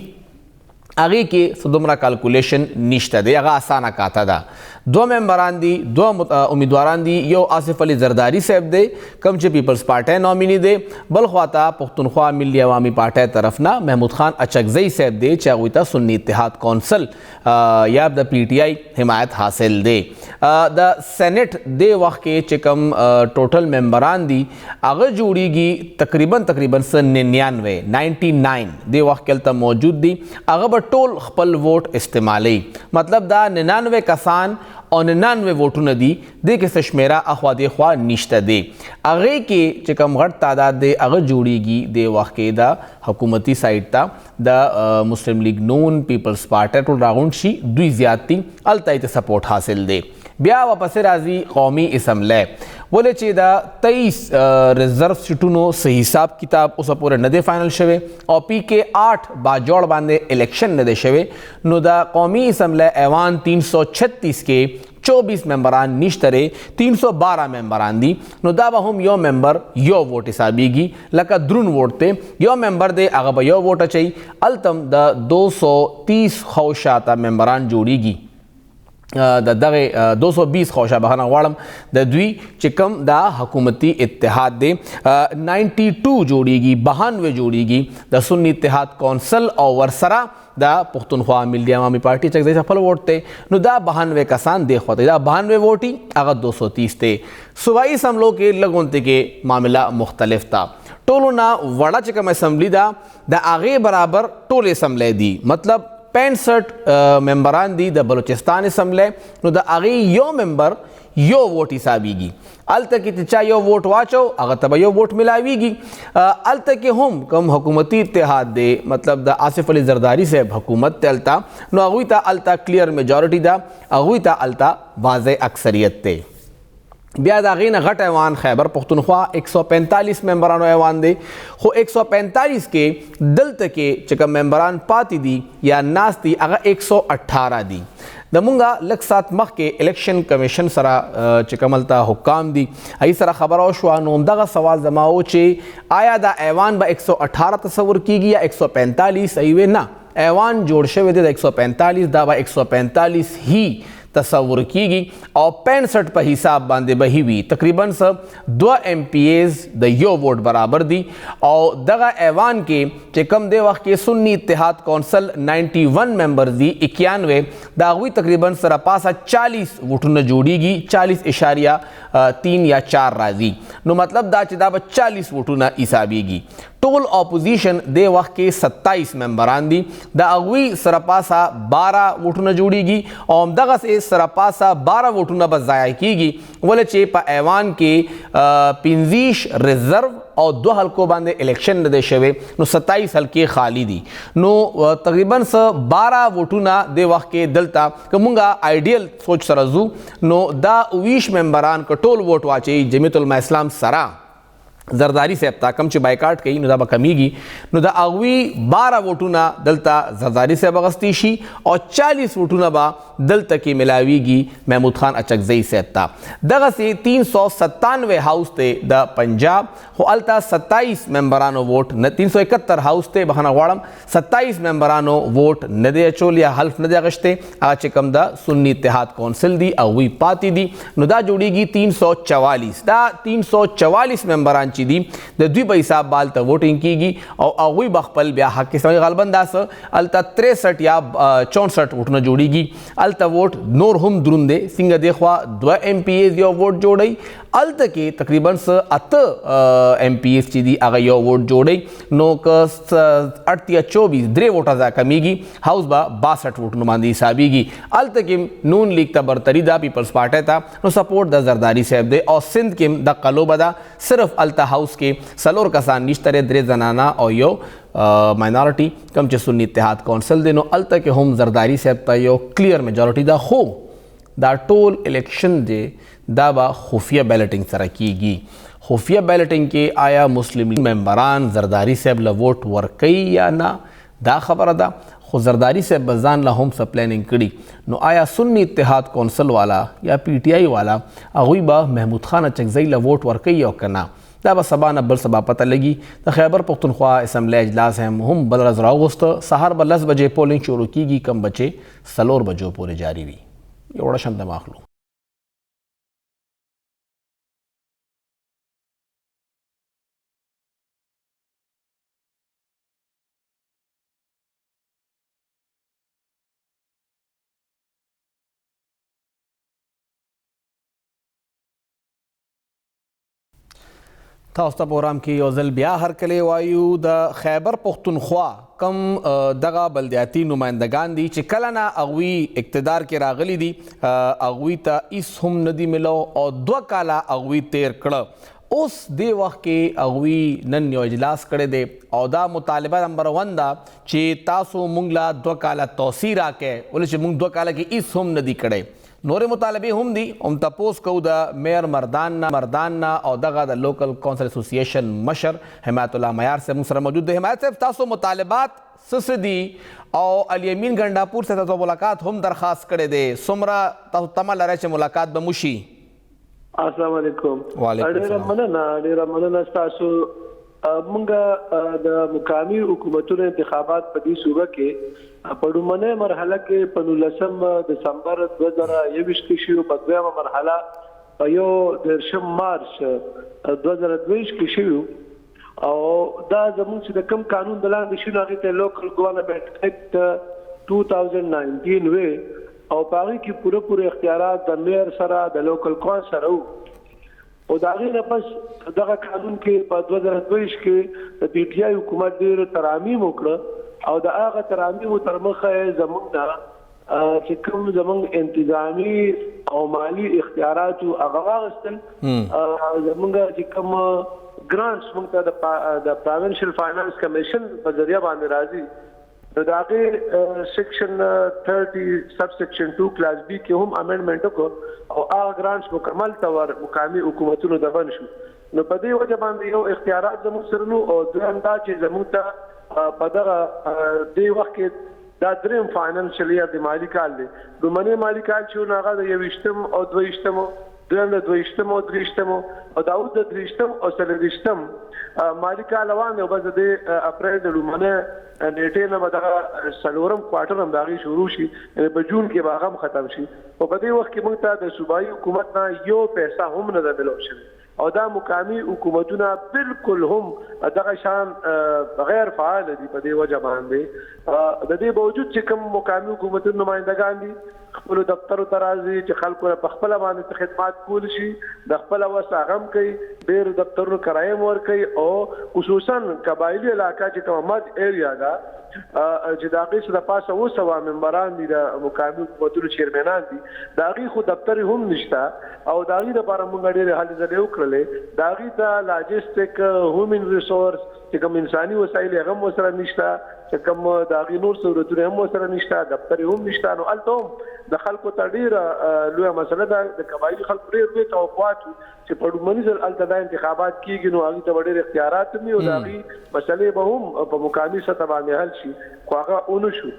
هغې کې څه دومره کالکولیشن نشته دی، هغه اسانه کاته ده. 2 ممبران دي، 2 امیدواران دي. یو آصف علي زرداری صاحب دی کم چې پیپلز پارټۍ نامینی دی، بل خواته پښتونخوا ملي عوامي پارټۍ طرف نه محمود خان اچکزی صاحب دی چې هغوی ته سنی اتحاد کونسل یا د PTI حمایت حاصل دی. د سینټ دې وخت کې چې کوم ټوټل ممبران دي هغه جوړیږي تقریبا 99 دې وخت کې هلته موجود دي. هغه به ټول خپل ووټ استعمالی، مطلب دا 99 کسان او 99 ووټونه دي، دې کې څه شمیره اخوا دېخوا نشته دی. هغې کې چې کوم غټ تعداد دی هغه جوړیږي دې وخت کې د حکومتي سایډ ته د مسلم لیگ نون، پیپلز پارټۍ ټول راغونډ شي، دوی زیات دي، هلته یې ته سپورټ حاصل دی. بیا واپسې راځي قومي اسمبلی، ولې چې د 23 ریزرو سیټونو څه حساب کتاب اوسه پورې نه دی فائنل شوی او PK 8 باجوړ باندې الیکشن نه دی شوی. نو د قومي اسمبلی ایوان 336 کې 24 ممبران نشته دی، 312 ممبران دي. نو دا به هم یو ممبر یو ووټ حسابیږي، لکه درون ووټ دی، یو ممبر دی هغه به یو ووټ اچوي. هلته د 230 خو شاته ممبران جوړیږي د دغه 220 خوشه بهانه غواړم د دوی چې کوم دا حکومتي اتحاد دی 92 جوړیږي 92 جوړیږي د سنی اتحاد کونسل او ورسره دا پښتونخوا ملي عوامي پارټي چې د خپل ووټ ته نو دا 92 کسان دی خو دا 92 ووټي هغه 230 ته صوبایي اسمبلو کې لګونته کې معاملہ مختلف تا ټولو نه وړه چې کوم اسمبلی دا د هغې برابر ټول اسمبلی دی مطلب 65 ممبران دي د بلوچستان اسمبلی نو د هغې یو ممبر یو ووټ حسابیږي هلته کې چې چا یو ووټ واچو هغه ته به یو ووټ ملاویږي هلته کې هم کوم حکومتي اتحاد دی مطلب د آصف علي زرداری صاحب حکومت ته هلته نو هغوی ته هلته کلیر میجورټي ده هغوی ته هلته واضح اکثریت دی بیا د هغې نه غټ ایوان خیبر پښتونخوا 145 ممبرانو ایوان دی خو 145 کې دلته کې چې کوم ممبران پاتې دي یا ناست دي هغه 118 دي د مونږه لږ ساعت مخکې الیکشن کمیشن سره چې کوم هلته حکام دي هغې سره خبره وشوه نو همدغه سوال زما و چې آیا دا ایوان به 118 تصور کیږي یا 145 هغې نه ایوان جوړ شوی دی د 145 دا به 145 هی تصور کیږي او 65 په حساب باندې به هی وي تقریبا 2 MPAs د یو ووټ برابر دي او دغه ایوان کې چې کم دی وخت کې سنی اتحاد کونسل 91 ممبرز دي 91 د هغوی تقریبا سره پاسه 40 ووټونه جوړیږي 40.3 یا 4 راځي نو مطلب دا چې دا به 40 ووټونه حسابیږي ټول اپوزیشن دی وخت کې 27 ممبران دي د هغوی سره پاسه 12 ووټونه جوړیږي او همدغسې سره پاسه 12 ووټونه به ضایع کیږي ولې چې په ایوان کې 15 ریزرو او 2 حلقو باندې الیکشن نه دی شوی نو 27 حلقې خالی دي نو تقریبا 12 ووټونه د وخت کې دلته که مونږه آیډیل سوچ سره ځو نو دا 20 ممبران که ټول ووټ واچوي جمعیت العلماء اسلام سره زرداری صاحب ته کم چې بایکاټ کوي نو دا به کمیږي نو د هغوی 12 ووټونه دلته زرداری صاحب اخیستی شي او 40 ووټونه به دلته کې ملاویږي محمود خان اچکزئی صاحب ته دغسې 397 هاوس دی د پنجاب خو هلته 27 ممبرانو ووټ 371 هاوس دی بخښنه غواړم 27 ممبرانو ووټ نه دی اچول یا حلف نه دی اخیستی هغه چې کوم د سنی اتحاد کونسل دی هغوی پاتې دي نو دا جوړیږي 344 دا 344 ممبران دي د دوی په حساب بالته ووټینګ کیږي او هغوی به خپل بیا حق کې غالبا داسه هلته 63 یا 64 ووټونه جوړیږي هلته ووټ نور هم دروند دی څنګه دی خوا 2 MPAs یو ووټ جوړی هلته کې تقریبا 8 MPAs چې دي هغه یو ووټ جوړی نو که 8 یا 24 درې ووټه ځای کمیږي هاوس به 62 ووټونو باندې حسابیږي هلته کې نون لیگ ته برتري ده پیپلز پارټۍ ته نو سپورټ د زرداری صاحب دی او سندھ کې د قلوبه ده صرف هلته هاوس کې 4 کسان نشته 3 زنانه او یو ماینارټي کم چې سنی اتحاد کونسل دی نو هلته کې هم زرداری صاحب ته یو کلیر میجورټي ده خو دا ټول الیکشن دی دا به خفیه بیلټینګ سره کیږي خفیه بیلټینګ کې آیا مسلم ممبران زرداری صاحب له ووټ ورکوي یا نه دا خبره ده خو زرداری صاحب به ځان له هم څه پلانینګ کړي نو آیا سنی اتحاد کونسل والا یا PTI والا هغوی به محمود خان اچکزئی له ووټ ورکوي او که نه دا به سبا نه بل سبا پته لګي د خیبر پښتونخوا اسمبلی اجلاس هم بل ورځ راوغوسته سهار به 10 بجې پولینګ شروع کیږي کم بچې 4 بجو پورې جاری وي یو وړه شان دمه اخلو تاسو ته پروګرام کې یو ځل بیا هرکلی وایو د خیبر پښتونخوا کم دغه بلدیاتي نمایندگان دي چې کله نه هغوی اقتدار کې راغلي دي هغوی ته هیڅ هم نه دي ملو او 2 کاله هغوی تیر کړه اوس دې وخت کې هغوی نن یو اجلاس کړی دی او دا مطالبه نمبر 1 ده چې تاسو مونږ له 2 کاله توسیع راکړئ ولې چې مونږ 2 کاله کې هیڅ هم نه دي کړی نورې مطالبې هم دي هم تپوس کوو د میر مردان نه او دغه د لوکل کونسل اسوسییشن مشر حمایت الله معیار صاحب موږ سره موجود دی حمایت صاحب تاسو مطالبات څه دي او الیمین ګنډاپور سره تاسو ملاقات هم درخواست کړی دی څومره تاسو تمه لرئ چې ملاقات به موشي السلام علیکم وعلیکم السلام ډیره مننه تاسو مونږ د مقامي حکومتونو انتخابات په دې صوبه کې په لومړنۍ مرحله کې په 19 دسمبر 2021 کې شروع په دویمه مرحله په 1 مارچ 2022 کې شروع او دا زموږ چې د کوم قانون د لاندې شنو هغه ته لوکل ګورنمنت اکټ 2019 وی او په هغه کې پوره اختیارات د میر سره د لوکل کونسل سره او دا غیر پس دغه قانون کې په 2022 کې د پی ټی آی حکومت ډیر ترامیم وکړه او د هغه ترامیم تر مخه زموږ چې کوم زموږ انتظامی او مالی اختیارات هغه واغستل زموږ چې کوم ګرانټس موږ ته د پروینشل فاینانس کمیشن په ذریعہ باندې راځي دا هغه سیکشن 30 سب سیکشن 2 کلاس بی کې هم امندمنت وکړو او هغه ګرانټس مکمل تور مقامي حکومتونو دفن شو نو په دې وجه باندې یو اختیارات زموږ سره نو او دویم دا چې زموږ ته په دغه دې وخت کې دا دریم فاینانشل ایئر د مالی کال دی دومره مالی کال چې هغه د 20 او 22 دویم د 22 او 23 او دا د 23 او 24 مالی کال روان او بس د اپریل د لومړنۍ نیټه نه بدغه سلورم کوارټر هم داغي شروع شي په جون کې باغم ختم شي او په دې وخت کې موږ ته د صوبایي حکومت نه یو پیسې هم نه درلو شي او دا مقامي حکومتونه بالکل هم دغه شان غیر فعال دي په دې وجه باندې د دې باوجود چې کوم مقامي حکومتونو نمائندگان دي خپل دفتر ته راځي چې خلکو په خپل باندې خدمات کول شي د خپل وساغم کوي ډیر دفترونو کرایم ور کوي او خصوصا قبایلی علاقہ چې کوم مد ایریا دا چې داغه څخه پاسه وسو ممبران دي د مقامي حکومتونو چیرمنان دي داغه خو دفتر هم نشتا او داغه لپاره موږ ډیر حل زده وکړلې داغه ته لاجستیک هومن ریسورس چې کوم انساني وسایل هغه وسره نشتا چې کوم داغه نور سہولتونه هم وسره نشتا دفتر هم نشتا نو الته د خلکو ته ډیر لوی مسله ده د قبایلی خلکو ډیر لوی توقعات چې په ډومنی ځل الته د انتخابات کیږي نو هغه ته ډیر اختیارات نه او داغي مسلې به هم په مقامي سطح باندې حل شي خو هغه اونو شو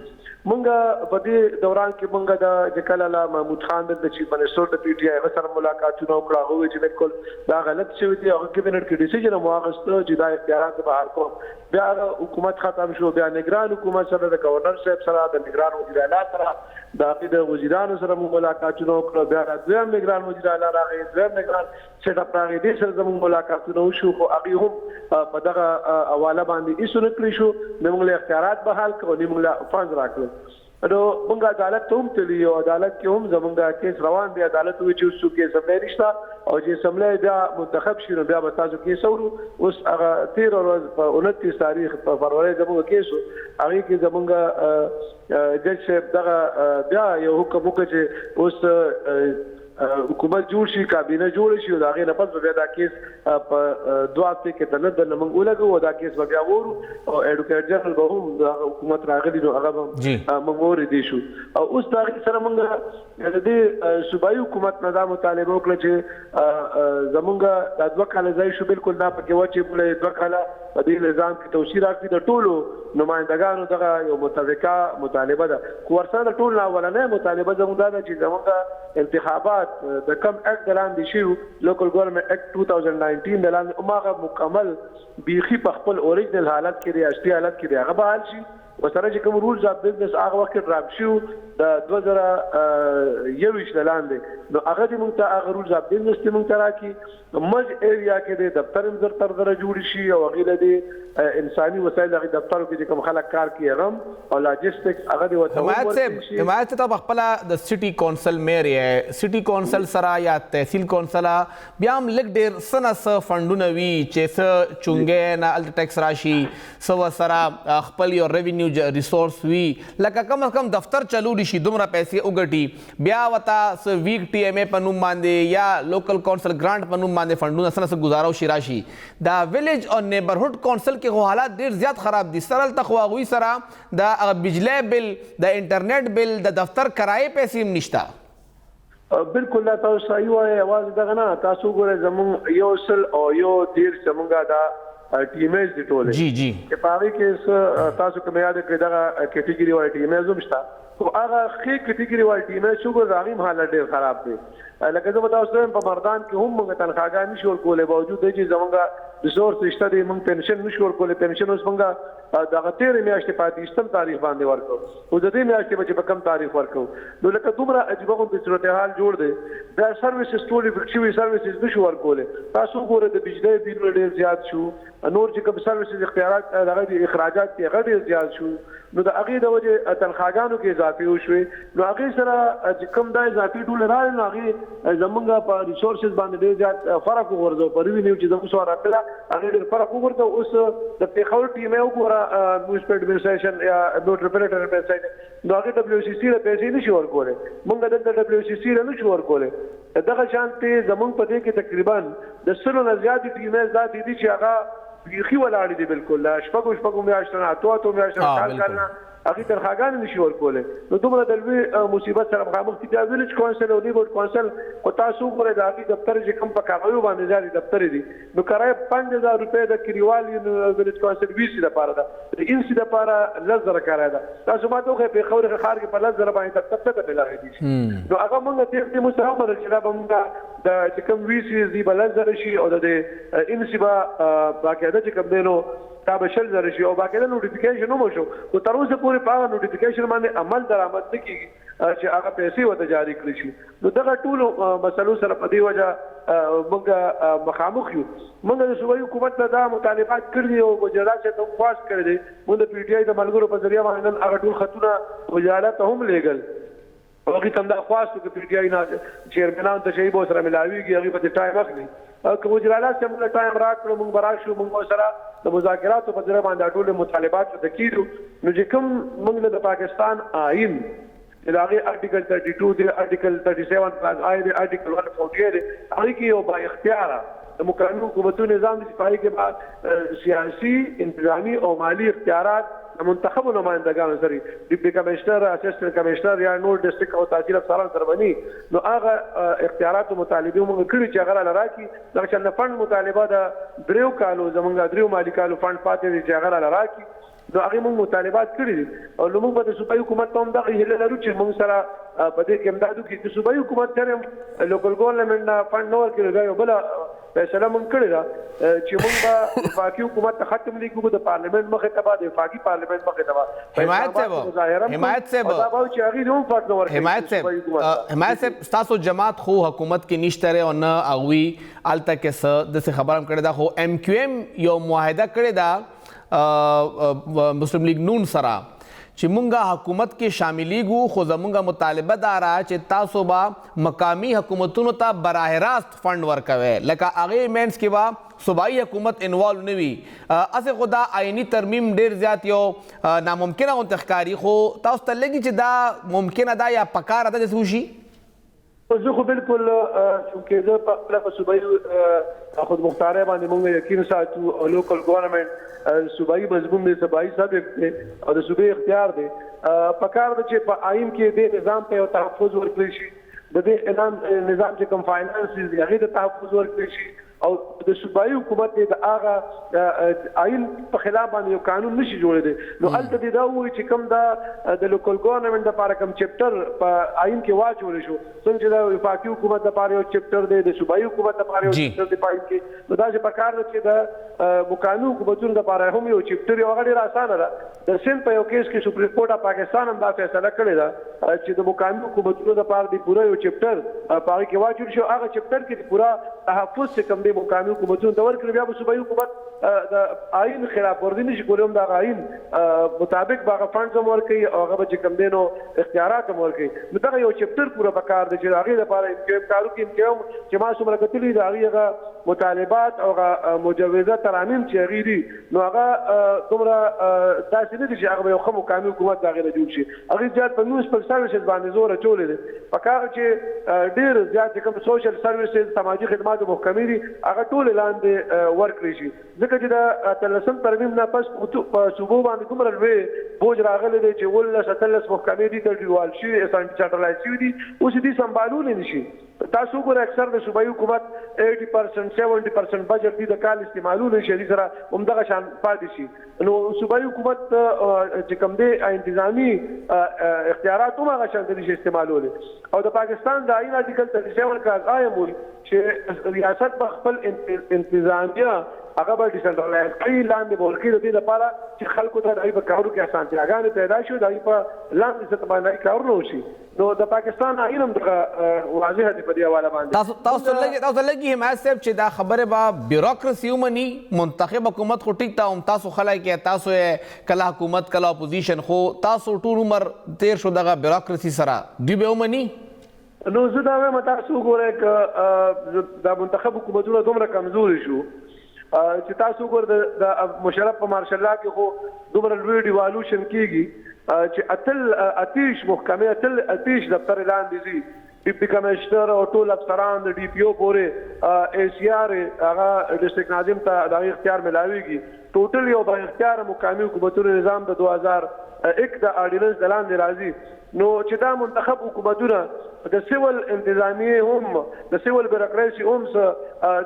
مونږه په دې دوران کې مونږه د کلاله محمود خان د چیف منسټر د پی ټی آی سره ملاقاتونه وکړه هغه چې بالکل دا غلط شوی دی هغه کابینټ کې ډیسیژن مواغسته چې دا اختیارات بهر کوم بیا حکومت ختم شو بیا نگران حکومت سره د گورنر صاحب سره د نگران وزیر اعلی سره د وزیرانو سره ملاقاتونه وکړه بیا د دویم نگران وزیر اعلی راغی دویم نگران سیټ اپ راغی د سره زموږ ملاقاتونه وشو خو هغه هم په دغه حواله باندې ایسو نکړی شو موږ له اختیارات بحال کړو موږ له فاند راکړو نو موږ عدالت ته هم تللی او عدالت کې هم زموږ کیس روان دی عدالت وی چې اوسو کې سملای نشته او چې سملای بیا منتخب شي نو بیا به تاسو کې سورو اوس هغه 13 ورځ په 29 تاریخ په فروری زموږ کیسو هغه کې زموږ جج صاحب دغه بیا یو حکم وکړ چې اوس حکومت جوړ شي کابینه جوړ شي دا غي نه پس بیا دا کیس په دوه هفته کې تنه د نمنګ ولګو دا کیس بیا وورو او ایډوکیټ جنرال به هم د حکومت راغلي نو هغه مغور دي شو او اوس دا سره موږ د دې صوبایي حکومت نه دا مطالبه وکړه چې زمونږ د دوه کال ځای شو بالکل دا پکې و چې بل دوه کال په دې نظام کې توسير راکړي د ټولو نمائندگانو دغه یو متفقه مطالبه ده خو ورسره د ټولو اولنې مطالبه زموږ ده چې زموږ انتخابات د کم اکټ لاندې شو لوکل ګورنمنت اکټ 2019 د لاندې عمره مکمل بيخي په خپل اوریجنل حالت کې ریاستي حالت کې هغه بحال شي وسره چې کوم رولز اف بزنس هغه وخت ډراپ شو د 2021 لاندې نو هغه دې موږ ته هغه رولز اف بزنس ته موږ ته راکې مج ایریا کې د دفتر زر تر در جوړ شي او هغه د انساني وسایل هغه دفتر کې کوم خلک کار کوي هغه او لاجستیکس هغه د وته حمایت ته خپل د سټي کونسل مېر یا سټي کونسل سره یا تحصیل کونسل بیا هم لګ ډیر سنس فندونه وی چې س چونګې نه الټ ټیکس راشي سو سره خپل یو ریوینیو ریسورس وی لکه کم از کم دفتر چلو شي دومره پیسې وګټي بیا وتا س ویک ټي ایم ای پنوم باندې یا لوکل کونسل ګرانټ پنوم باندې فندونه سره گزارو شي راشي دا ویلیج او نیبرهود کونسل کې حالات ډیر زیات خراب دي سرل تخواغوي سره د بجلی بل د انټرنیټ بل د دفتر کرایه پیسې هم نشته بالکل لا تاسو صحیح وایي आवाज دغه نه تاسو ګوره زمون یو سل او یو دیر زمونږه دا ټیمز دي ټوله جی جی چې پاره کې تاسو کوم یاد کړئ دا کیټګری وای ټیمز هم شته خو هغه خې کیټګری وای ټیمز شو ګور راغیم حالت ډیر خراب دي لکه زه به تاسو ته په مردان کې هم موږ تنخواګانې نشو ورکولی باوجود دی چې زمونږ ریسورس شته دی موږ پنشن نشو ورکولی پنشن اوس موږ دغه تېرې میاشتې په 28 تاریخ باندې ورکوو او د دې میاشتې به چې په کم تاریخ ورکوو نو لکه دومره عجیبه غوندې صورتحال جوړ دی دا سروسز ټولې ورک شوي سروسز نشو ورکولی تاسو وګورئ د بجلی بیلونه ډېر زیات شو نور چې کوم سروسز اختیارات دغه دي اخراجات کې هغه ډېر زیات شو نو د هغې د وجې تنخواګانو کې اضافې وشوې نو هغې سره چې کوم دا اضافي ډولې راغلې نو هغې زمونږ په ریسورسز باندې ډېر زیات فرق وغورځو په ریونیو چې زموږ سره راغله هغې ډېر فرق وغورځو اوس د پېښور ټیم یې وګوره میونسپل اډمنسټریشن یا میټروپولیټن اډمنسټریشن نو هغې WCC له پیسې نشي ورکولی مونږ دلته WCC له نشو ورکولی دغه شانتې زمونږ په دې کې تقریبا د 100 نه زیاتې ټیمې داسې دي چې هغه بیخي ولاړې دي بالکل شپږو میاشتو نه اتو میاشتو کال نه هغې تنخواګانې نشي ورکولی نو دومره د لوی مصیبت سره مخامخ دي بیا ویلج کونسل او نیبورډ کونسل خو تاسو وګورئ د هغې دفتر چې کوم په کاغذو باندې زیاتې دفترې دي نو کرایه 5000 روپۍ د کلیوال ویلج کونسل 20 لپاره ده د انسي لپاره 10,000 کرایه ده تاسو ما ته وښایئ پېښور ښار کې په 10,000 باندې دفتر څه ته میلاغلی دي نو هغه مونږ دې موږ سره ومنل چې دا به مونږ د چې کوم ویسي دي به 10,000 شي او د انسي به باقاعده چې کوم دی نو دا به 100,000 شي او باقاعده نوټیفیکیشن هم وشو خو تر اوسه پورې په هغه نوټیفیکیشن باندې عمل درآمد نه کېږي چې هغه پیسې ورته جاري کړي شي نو دغه ټولو مسلو سره په دې وجه موږ مخامخ یو موږ د صوبایي حکومت ته دا مطالبات کړي او وزارت ته هم خواست کړی دی موږ د PTI د ملګرو په ذریعه باندې نن هغه ټول خطونه وزارت ته هم لیږل هغې ته هم دا خواست وکړو PTI نه چیرمنانو ته چې به سره ملاویږي هغې په ټایم اخلي که وزیراعلی صاحب موږ ټایم راکړو موږ به راشو موږ سره د مذاکراتو په ذریعه باندې ټول مطالبات ته کېږو نو چې کوم موږ د پاکستان آئین د هغې ارټیکل 32 دی ارټیکل 37 پلس آی دی ارټیکل 148 دی هغې کې یو با اختیاره د مقننه حکومتونو نظام دی چې په هغې کې به سیاسي انتظامي او مالي اختیارات منتخبو نمایندګانو سره ډیپټي کمشنر اسسټنټ کمشنر یا نور ډسټرکټ او تحصیل افسران سره بني نو هغه اختیارات او مطالبه موږ کړی چې هغه لراکي دغه چې فند مطالبه د دریو کالو زمونږ دریو مالي کالو فند پاتې دي چې هغه لراکي نو هغه موږ مطالبات کړی دي او موږ په صوبایي حکومت ته هم دغه هیله لرو چې موږ سره په دې کې امدادو کې چې صوبایي حکومت سره لوکل ګورنمنټ نه فند نه ورکړي یو بل فیصله موږ کړې ده چې موږ به وفاقي حکومت ته ختم لیکو د پارلیمنت مخې ته به د وفاقي پارلیمنت مخې ته به حمایت صاحب ستاسو جماعت خو حکومت کې نشته دی او نه هغوی هلته کې څه داسې خبره هم کړې ده خو MQM یو معاهده کړې ده مسلم لیگ نون سره چې مونږه حکومت کې شاملیږو خو زمونږه مطالبه دا را چې تاسو به مقامی حکومتونو ته براه راست فند ورکوئ لکه هغې مینس کې به صوبایي حکومت انوالو نه وي هسې خو دا آئیني ترمیم ډېر زیات یو ناممکنه غوندې ښکاري خو تاسو ته لګي چې دا ممکنه ده یا پکاره ده داسې وشي زه خو بالکل چونکې زه په خپله په صوبایي خودمختارۍ باندې موږ یقین ساتو او لوکل ګورنمنټ صوبایي مضمون دی صوبایي سبجیکټ دی او د صوبې اختیار دی پکار ده چې په آئین کې دې نظام ته یو تحفظ ورکړی شي د دې نظام چې کوم فاینانس دی هغې ته تحفظ ورکړی شي او د صوبایي حکومت دی د هغه آئین په خلاف باندې یو قانون نشي جوړېدی نو هلته دې دا ووایي چې کوم دا د لوکل ګورنمنټ دپاره کوم چپټر په آئین کې واچولی شو څنګه چې د وفاقي حکومت دپاره یو چپټر دی د صوبایي حکومت دپاره یو چپټر دی په آئین کې نو داسې پکار ده چې د مقامي حکومتونو دپاره هم یو چپټر یو هغه ډېره اسانه ده د سند په یو کیس کې سپریم کورټ اف پاکستان هم دا فیصله کړې ده چې د مقامي حکومتونو دپاره د پوره یو چپټر په هغې کې واچول شو هغه چپټر کې د پوره تحفظ چې کوم دی مقامي حکومتونو ته ورکړي بیا به صوبایي حکومت د آئین خلاف ورزي نشي کولی هم د هغه آئین مطابق به هغه فنډز هم ورکوي او هغه به چې کوم دی نو اختیارات هم ورکوي نو دغه یو چپټر پوره پکار دی چې د هغې لپاره کارو کې چې ما څومره کتلي د هغې هغه مطالبات او هغه مجوزه ترامیم چې هغې دي نو هغه دومره داسې نه دي چې هغه به یو ښه مقامي حکومت د هغې نه جوړ شي هغې زیات په میونسپل سروسز باندې زور اچولی دی پکار چې ډېر زیات چې کوم سوشل سروسز سماجي خدماتو محکمې دي هغه ټولې لاندې ورکړي شي ځکه چې د 13 ترمیم نه پس په صوبو باندې دومره لوی بوج راغلی دی چې 17 محکمې دي ترډیوال شوي سنټرلایز شوي دي اوس دې سمبالولی نه شي تاسو ګورئ اکثر د صوبایي حکومت 80% 70% بجټ د کال استعمالونه شي سره همدغه شان پاتې شي نو صوبایي حکومت چې کوم دی انتظامی اختیارات هم هغه شان دي چې استعمالونه او د پاکستان د آئین آرټیکل 37 کا قائم وي چې ریاست په خپل انتظامیه هغه به ډیسنټرلایز کړي لاندې ورکړي د دې لپاره چې خلکو ته د کارونو کې اسانتیاګانې پیدا شي د په لاندې سطح باندې کارونه وشي نو د پاکستان آئین هم دغه واضح دی په دې حواله باندې تاسو لګي حمایت صاحب چې دا خبره به بیوروکراسي ومني منتخب حکومت خو ټیک ته هم تاسو خلک کې تاسو کله حکومت کله اپوزیشن خو تاسو ټول عمر تیر شو دغه بیوروکراسي سره دوی به ومني نو زه دا وایم تاسو ګورئ که دا منتخب حکومتونه دومره کمزوري شو چې تاسو ګورئ د مشرف په مارشل لا کې خو دومره لوی ډیوالوشن کیږي چې اتیش محکمه اتیش دفتر لاندې دي ډیپټي کمشنر او ټول افسران د ډي پی او پورې ای سی آر هغه ډسټرکټ ناظم ته د اختیار ملاويږي ټوټل یو د اختیار مقامی حکومتونو نظام د 2001 د اورډیننس د لاندې راځي نو چې دا منتخب حکومتونه د سیول انتظامیه هم د سیول بیروکراسي هم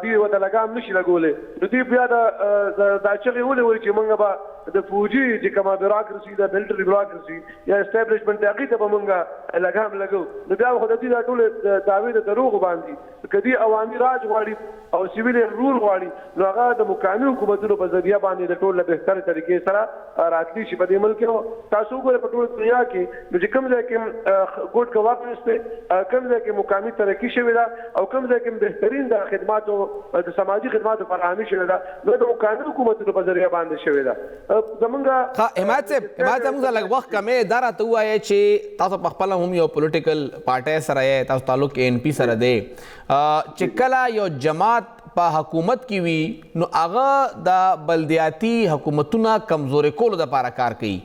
دی وته لګام نشي لګولې نو دی بیا دا چې ویل چې موږ به د فوجي چې کومه بیروکراسي د ملټري بیروکراسي یا اسټابلیشمنت هغه ته به موږ لګام لګو نو بیا خو د دې ټول دعوی د دروغ باندې کدي عوامي راج غواړي او سیویل رول غواړي نو هغه د مقامی حکومتونو په ذریعہ باندې د ټول له بهتر طریقې سره راتلی شي په دې ملک تاسو ګورئ په ټول دنیا کې نو چې کوم ځای کې ګوډ گورننس ته کوم ځای کې مقامی ترقی شوې ده او کوم ځای کې بهترین د خدماتو د سماجي خدماتو فراهمي شوې ده نو د مقامی حکومتونو په ذریعہ باندې شوې ده زمونږ حمایت صاحب موږ لږ وخت کمې دا راته ووایه چې تاسو په خپله هم یو پولیټیکل پارټۍ سره یې تاسو تعلق ان پی سره دی چې کله یو جماعت په حکومت کې وي نو هغه د بلدیاتي حکومتونه کمزورې کولو دپاره کار کوي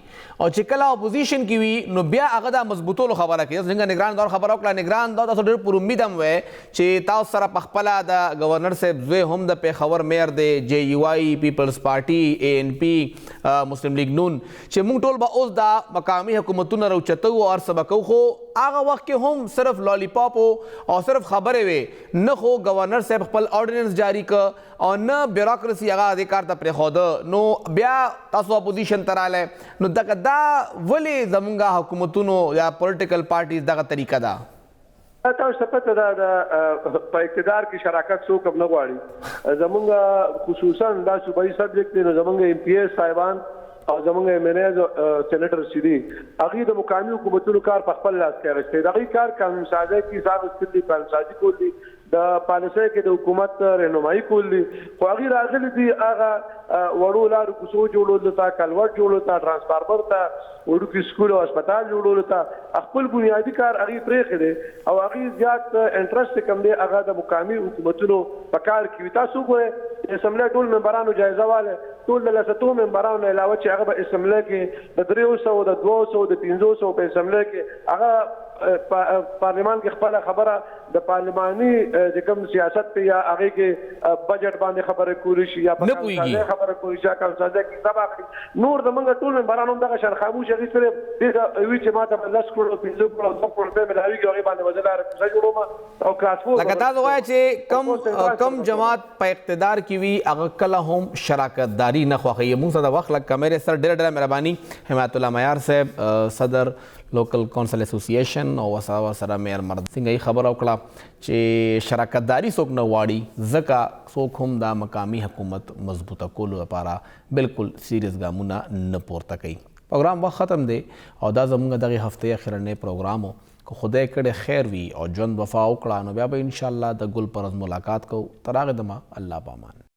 او چې کله اپوزیشن کې وي نو بیا هغه د مضبوطولو خبره کوي څنګه نگران دور خبره وکړه نگران دور تاسو ډېر پر امید هم وی چې تاسو سره په خپله د گورنر صاحب زوی هم د پېښور میر دی جے یو آئی پیپلز پارټي اے ان پی مسلم لیگ نون چې موږ ټول به اوس دا مقامي حکومتونه راوچتو او هر څه به کوو خو هغه وخت کې هم صرف لالی پاپ او صرف خبرې وې نه خو گورنر صاحب خپل آرډیننس جاری که او نه بیوروکراسي هغه دې کار ته پرېښوده نو بیا تاسو اپوزیشن ته رالی نو دغه دا ولې زمونږ حکومتونو یا پولیټیکل پارټیز دغه طریقه ده تاسو ته پته ده په اقتدار کې شراکت څوک هم نه غواړي زمونږ خصوصا دا صوبایي سبجیکټ دی نو زمونږ ایم پی ایس صاحبان او زمونږ ایم این ایز سینیټر چې دي هغوی د مقامي حکومتونو کار په خپل لاس کې اخیستی د هغوی کار قانون سازی کې حساب استدي قانون سازي کول دي د پالیسۍ کې د حکومت رهنمایي کول دي خو هغوی راغلي دي هغه وړو لارو کوڅو جوړولو ته کلوټ جوړولو ته ټرانسفارمر ته وړوکي سکول او هسپتال جوړولو ته خپل بنیادي کار هغوی پرېښی دی او هغوی زیات انټرسټ کم دی هغه د مقامي حکومتونو په کار کې وي تاسو ګورئ اسمبلی ټول ممبرانو جایزه واله ټول د لساتو ممبرانو نه علاوه چې هغه په اسمبلی کې د 300 د 200 د 500 په اسمبلی کې هغه پارلیمان کې خپله خبره د پارلماني چې کوم سیاست ته یا هغې کې بجټ باندې خبره کولی شي یا په قانونسازۍ خبره کولی شي یا قانونسازۍ کې حساب اخلي نور زمونږ ټول ممبران هم دغه شان خاموش هغوی صرف دې ته وي چې ما ته به 10 کروړ 15 کروړ 2 کروړ روپۍ ملاوېږي هغې باندې به زه لاره کوڅه جوړوم او کراسپورټ لکه تاسو وایئ چې کم جماعت په اقتدار کې وي هغه کله هم شراکتداري نه خوښوي موږ سره د وخت لږ کمې سر ډېره مهرباني حمایت الله معیار صاحب صدر لوکل کونسل اسوسییشن او ورسره میر مرد څنګه یې خبره وکړه چې شراکتداري څوک نه غواړي ځکه څوک هم دا مقامي حکومت مضبوطه کولو لپاره بالکل سیریس ګامونه نه پورته کوي پروګرام وخت ختم دی او دا زموږ دغې هفتې اخرنی پروګرام و که خدای کړی خیر وي او ژوند وفا وکړه نو بیا به انشاءالله د ګل پرز ملاقات کوو تر هغې دمه الله پامان